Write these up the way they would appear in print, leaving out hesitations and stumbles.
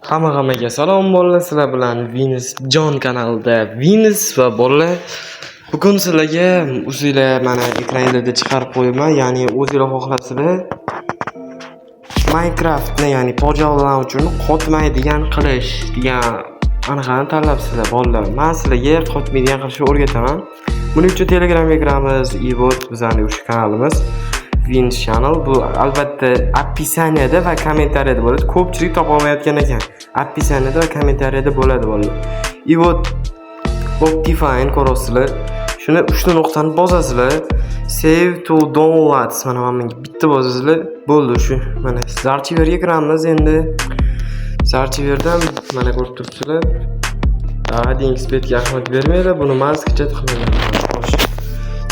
Hammaga salom bolalar, sizlar bilan Venus Jon kanalida Venus va bolalar. Bugun sizlarga o'zingizlar mana ekraningizda chiqarib qo'yaman, ya'ni o'zingizlar xohlasizlar Minecraftni, ya'ni pojalar uchun qotmaydigan qilish degan anaqani tanlabsizlar bolalar. Men sizlarga qotmaydigan qilishni o'rgataman. Buning uchun Telegramga kiramiz. Ibot bizning o'sha kanalimiz Venus Channel. Bu albatta описаниеda va kommentariyada bo'ladi. Ko'pchilik topa olmayotgan ekan. Описаниеda va kommentariyada bo'ladi bolalar. Ibot Optifine ko'rasizlar. Shuni 3 nuqtani bosasizlar. Save to downloads mana menga bitta bosasizlar. Bo'ldi shu. Mana archiverga kiramiz endi. Archiverdan mana ko'rib turibsizlar. Ading spetga ahamiyat bermaydi. Buni maskcha qilmayman.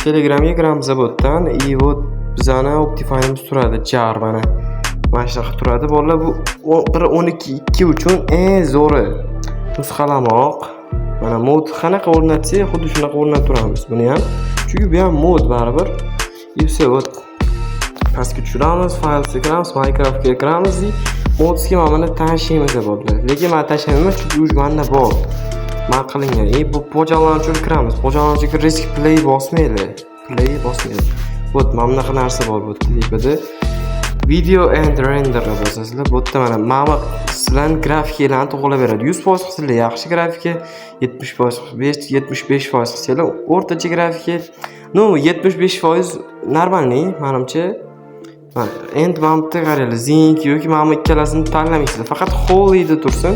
Telegramga kiramiz bu yerdan. Ibot bizani Optifine'imiz turadi, jar mana. Mana shunaqa turadi bolalar. Bu 1.12.2 uchun eng zo'ri nusxalamoq. Mana mod qanaqa o'rnatsak, xuddi shunaqa o'rnatiramiz buni ham. Chunki bu ham mod baribir. Yevse вот pastga tushiramiz, faylga kiramiz, Minecraftga kiramiz. Modsga mana tashlaymiz bolalar. Lekin men tashlayman chunki uj menda bor. Men qilingan. Bu pojalar uchun kiramiz. Pojalar uchun risk play bosmaydi. Play bosmaydi. Вот mana bunaqa narsa bor bu tepada. Video and render bosasizlar. Bu yerda mana sizlarning grafiklarni to'g'rilaveradi. 100% qilsanglar yaxshi grafika, 70%, 75% qilsanglar o'rtacha grafika. No, 75% normalniy, menimcha. Endi mana bu yerda qaranglar, zinc yoki mana bu ikkalasini tanlamaysizlar. Faqat holyda tursin,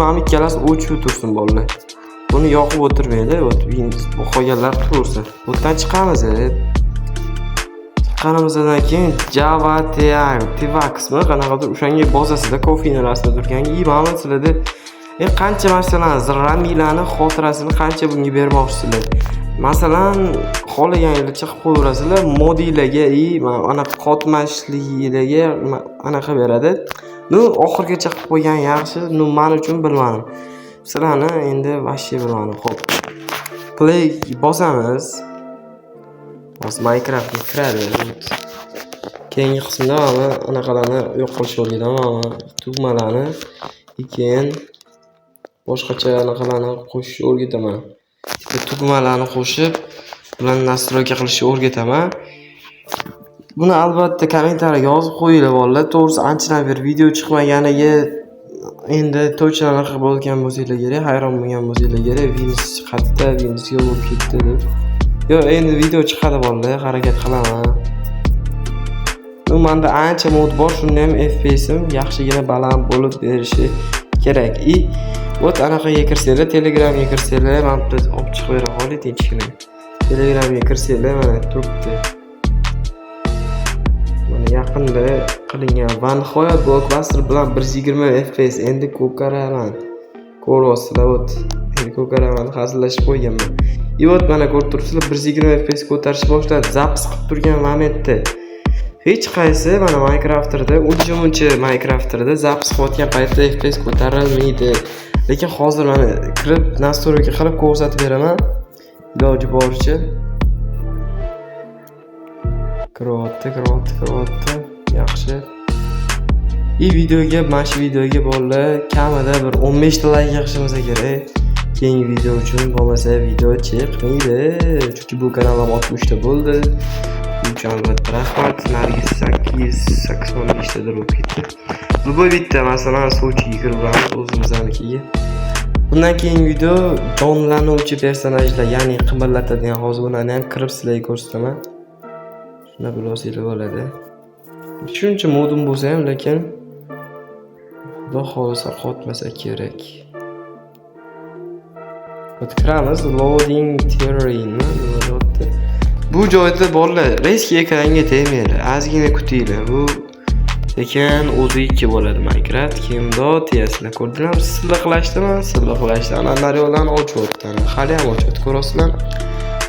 mana bu ikkalasi o'chib tursin bolalar. Buni yoqib o'tirmaydi, bu qolganlar tursin. Bu yerdan chiqamiz. Qanimizdan keyin Java Tvaxmi qanaqadir o'shanga bosasida kofini rasmida turgan. Mana sizlarda qancha masalan zirramiylarni xotirasini qancha bunga bermoqchisizlar. Masalan, xohlaganingizcha qilib qo'yaverasizlar. Modiylarga, ana qotmashliklarga anaqa beradi. Oxirgacha qilib qo'ygan yaxshi. Men uchun bilmadim. Sizlarni endi vashye bilmadim. Xo'p. Play bosamiz. Minecraftga kiradi. Keyingi qismda mana anaqalarni yo'q qilish o'rgataman. Tugmalarni, keyin boshqacha anaqalarni qo'shishni o'rgataman. Tugmalarni qo'shib, ularni nastroyka qilishni o'rgataman. Buni albatta kommentariyaga yozib qo'yinglar bolalar. To'g'risi anchadan beri video chiqmaganiga endi точно anaqa bo'lgan bo'lsanglar kerak, hayron bo'lgan bo'lsanglar kerak. Venus chiqadi, Venus yo'q bo'lib ketdi deb. Yo, endi video chiqadi bolalar, harakat qilaman. Menda ancha mod bor, shunda ham FPS'im yaxshigina baland bo'lib berishi kerak. Вот anaqaga kirsanglar, Telegramga kirsanglar, men bitta olib chiqib bera qolay tinchgina. Telegramga kirsanglar, mana turibdi. Mana yaqinda qilingan va nihoyat blockbuster bilan 120 FPS endi ko'karaman. Ko'rasizlar, endi ko'karaman, hazillashib qo'yganman. Mana ko'rib turibsizlar, 120 FPS ko'tarish boshladi. Zapis qilib turgan momentda hech qaysi mana Minecraft'da, uncha Minecraft'da zapis qilayotgan paytda FPS ko'tarilmaydi. Lekin hozir mana kirib nastroyka qilib ko'rsatib beraman. Iloji boricha. Kiryapti. Yaxshi. Videoga, mana shu videoga bolalar kamida bir 15 ta like yig'ishimiz kerak. Keyingi video uchun bo'lmasa video chiqmaydi. Chunki bu kanalim 60 ta bo'ldi. Uchun albatta rahmat. Narigi 885 tadir bo'lib ketdi. Bu bitta masalan Sochiga kirib boramiz o'zimiznikiga. Bundan keyingi video jonlanuvchi personajlar, ya'ni qimirlatadigan hozir ularni ham kirib sizlarga ko'rsataman. Shuna bilosizlar bo'ladi. Shuncha modim bo'lsa ham, lekin xudo xolisa qotmasa kerak. Kiramiz, loading terrain. Bu joyda bolalar risk ekranga tegmaydi. Ozgina kutinglar. Bu lekin o'ziki bo'ladi Minecraft. Kimdod deyasizlar. Ko'rdinglarmi? Silliqlashdi. Ana yo'llarni ochyapti. Hali ham ochyapti. Ko'rasizlar.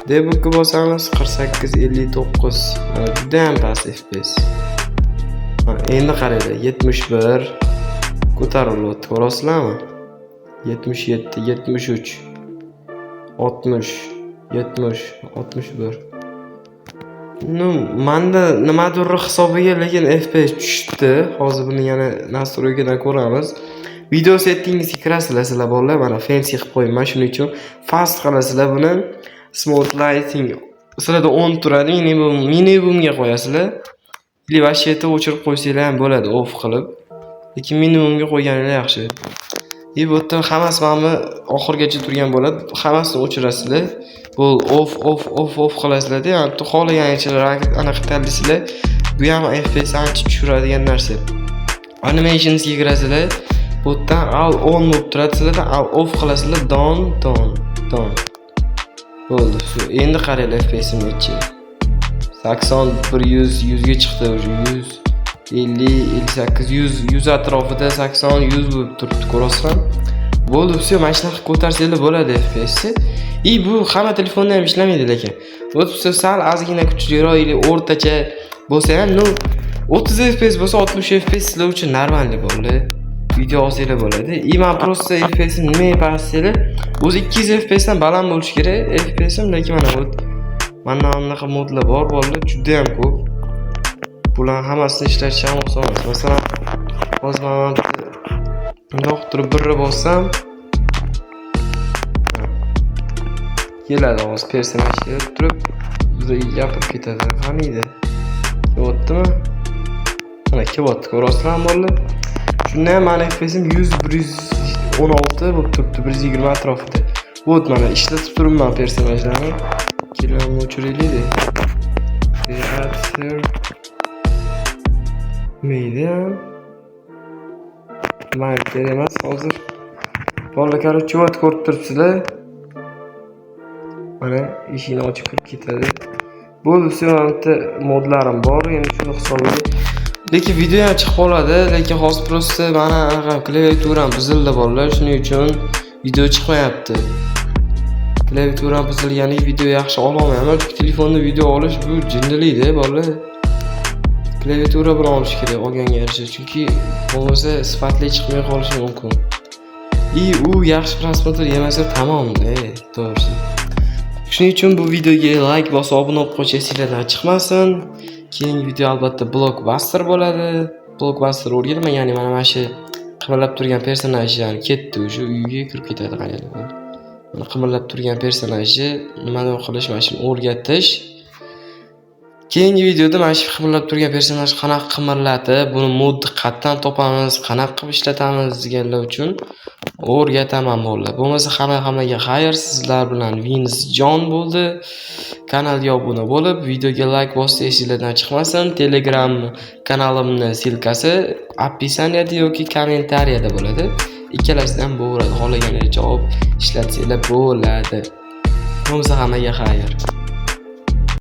Debugga bosamiz 4859. Juda ham past FPS. Endi qaranglar, 71 ko'tarilyapti. Ko'rasizlarmi? 77, 73 60, 70, 61. Menda nimadir hisobiga lekin FPS tushdi. Hozir buni yana nastroykadan ko'ramiz. video settingizga kirasizlar sizlar bolalar, mana fancy qilib qo'yman, shuning uchun fast qilasizlar buni. Smart lighting sizlarda 10 turadi, minimumga qo'yasizlar. Ili vashiyatni o'chirib qo'ysanglar ham bo'ladi, off qilib. Lekin minimumga qo'yganingiz yaxshi. Bu yerda hammasi mana oxirgacha turgan bo'ladi. Hammasini o'chirasizlar. Bu off qilasizlar-da, ya'ni xohlagancha anaqa tanlaysizlar. Bu ham FPS ancha tushiradigan narsa. Animationsga kirasizlar. Bu yerdan al on bo'lib turadi, sizlar al off qilasizlar, down. Bo'ldi. Endi qaranglar FPS nechi. 80 100 ga chiqdi, 100 50 58 100 atrofida 80 100 bo'lib turibdi, ko'rasizlar. Bo'ldi, все, mana shunaqa ko'tarsanglar bo'ladi FPS. Bu hamma telefonda ham ishlamaydi lekin. Bo'ldi, sal ozgina kuchliroq yoki o'rtacha bo'lsa ham, 30 FPS bo'lsa 60 FPS sizlar uchun normal bo'ladi. Video olsanglar bo'ladi. Men просто FPS nimaga pastsanglar, o'zi 200 FPS dan baland bo'lishi kerak. FPSim lekin mana bunaqa modlar bor, juda ham ko'p. Bularni hammasini ishlatish ham oson emas. Masalan, hozir men bundoq turib birra bossam, keladi hozir personaj kelib turib, bizga gapirib ketadi. Qaniydi? Bo'ldimi? Mana kelyapti, ko'rasizlarmi bolalar? Shunda ham meni FPSim 100 116 bo'lib turibdi, 120 atrofida. Bo'ldi, mana ishlatib turibman personajlarni. Keling, o'chiraylik. Mayda. Mayda kerak emas hozir. Bolalar, короче, ot ko'rib turibsizlar. Mana eshikni ochib kirib ketadi. Bo'ldi, suyonta modlarim bor, endi shuni hisobiga. Lekin video ham chiqib qoladi, lekin hozir просто mana anaqa klaviaturam buzildi bolalar, shuning uchun video chiqmayapti. Klaviaturam buzilganiga video yaxshi ola olmayman. Chunki telefonda video olish bu jinnilikda bolalar. Klaviatura bilan olish kerak olganga yarasha, chunki bo'lmasa sifatli chiqmay qolishi mumkin. U yaxshi prosmotr yemasa tamomda, to'g'risi. Shuning uchun bu videoga like bosib obuna bo'lib qo'ysangiz sizlardan chiqmasin. Keyingi video albatta blockbuster bo'ladi. Blockbuster o'rganman, ya'ni mana shu qimirlab turgan personaj yani ketdi, o'sha uyga kirib ketadi qaranglar. Mana qimirlab turgan personajni nimadan qilish, mana shuni o'rgatish. Keyingi videoda mana shu qimirlab turgan personaj qanaqa qimirlatib, buni modni qayerdan topamiz, qanaqa qilib ishlatamiz deganlar uchun o'rgataman bolalar. Bo'lmasa hammaga xayr, sizlar bilan Vinz Jon bo'ldi. Kanalga obuna bo'lib, videoga like bossangiz sizlardan chiqmasin. Telegram kanalimni silkasi описаниеda yoki kommentariyada bo'ladi. Ikkalasidan bo'ladi. Xohlaganingizcha javob ishlatsanglar bo'ladi. Bo'lmasa hammaga xayr.